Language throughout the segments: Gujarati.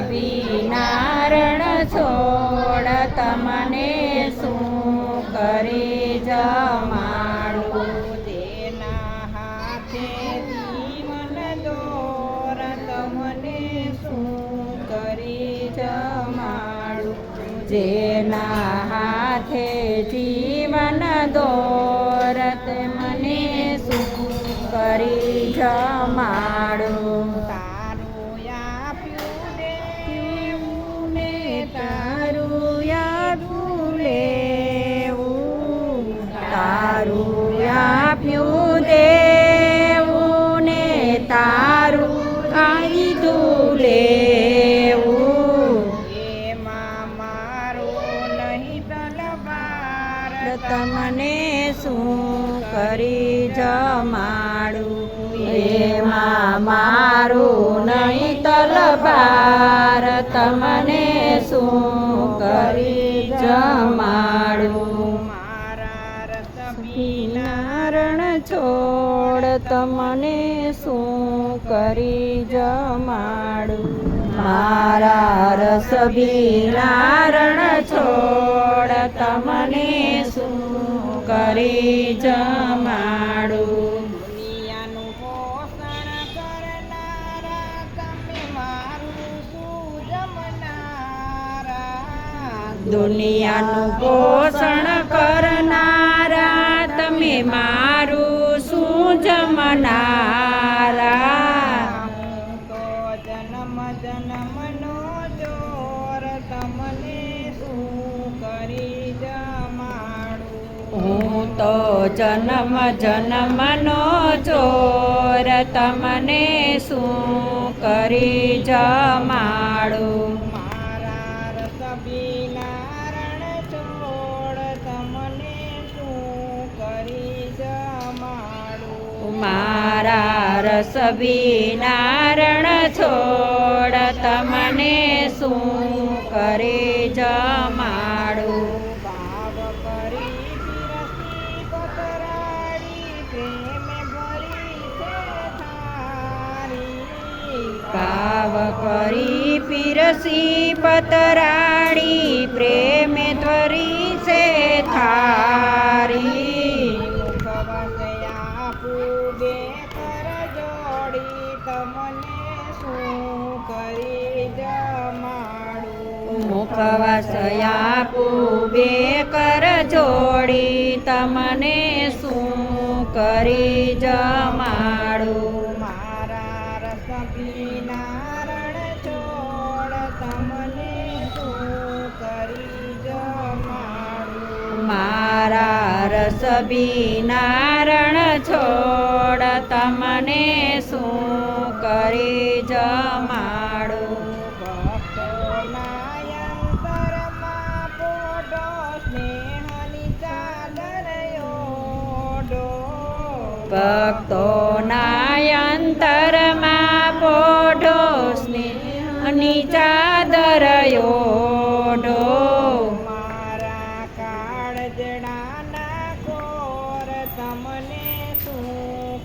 સભી નારણ છોડ તમને શું કરી જમાડું તેના હાથે જીવન દોર તમને શું કરી જમાડું જેના હાથે જીવન દોરત મને શું કરી જમાડું તારું આપ્યું દેવું ને તારું યાદું લેવું તારું આપ્યું દેવું ને તારું કાયદું લેવું એમાં મારું નહીં તલવાર તમને શું કરી જમાડું એમાં મારું નહીં તલવાર તમને શું કરી જમાડું મારા રસ નારણ છોડ તમને શું કરી જમાડું મારા રસ નારણ છોડ તમને શું કરી જમાડું દુનિયાનું પોષણ કરનારા તમે મારું શું જમનારા દુનિયાનું પોષણ કરનારા તમે મારું શું જમનારા હું તો જન્મ જન્મનો ચોર તમને શું કરી જમાડું હું તો જન્મ જન્મનો ચોર તમને શું કરી જમાડું મારા રસ નારણ છોડ તમને શું કરી જમાડું મારા રસ નારણ છોડ તમને શું કરી જમાડું ભાવ કરી પીરસી પતરાળી પ્રેમે ભરી છે થાળી ભાવ કરી પીરસી પતરાળી પ્રેમે ત્વરી છે થારી મુખવસયા પૂબે કર જોડી તમને શું કરી જમાડું મુખવાસયા પૂબે કર જોડી તમને શું કરી જમાડું મારા રસ નારણ છોડ તમને શું કરી જમાડું મારા રસ નારણ છોડ તમને શું કરી જમાડું ભક્તોના અંતરમાં પોઢો સ્નેહની ચાદર ઓઢો ભક્તોના અંતરમાં પોઢો સ્નેહની ચાદર ઓઢો મારા કાળજડાના કોર તમને શું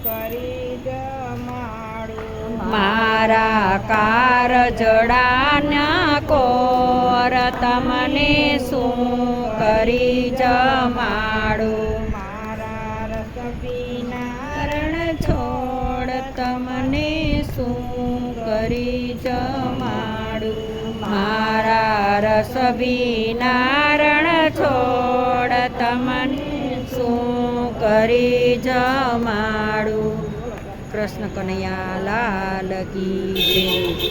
કરી જમાડું મારા કારજડાના કોર તમને શું કરી જમાડું મારા રસ નારણ છોડ તમને શું કરી જમાડું મારા રસ નારણ છોડ તમને શું કરી જમાડું કૃષ્ણ કનૈયા લાલ કી જય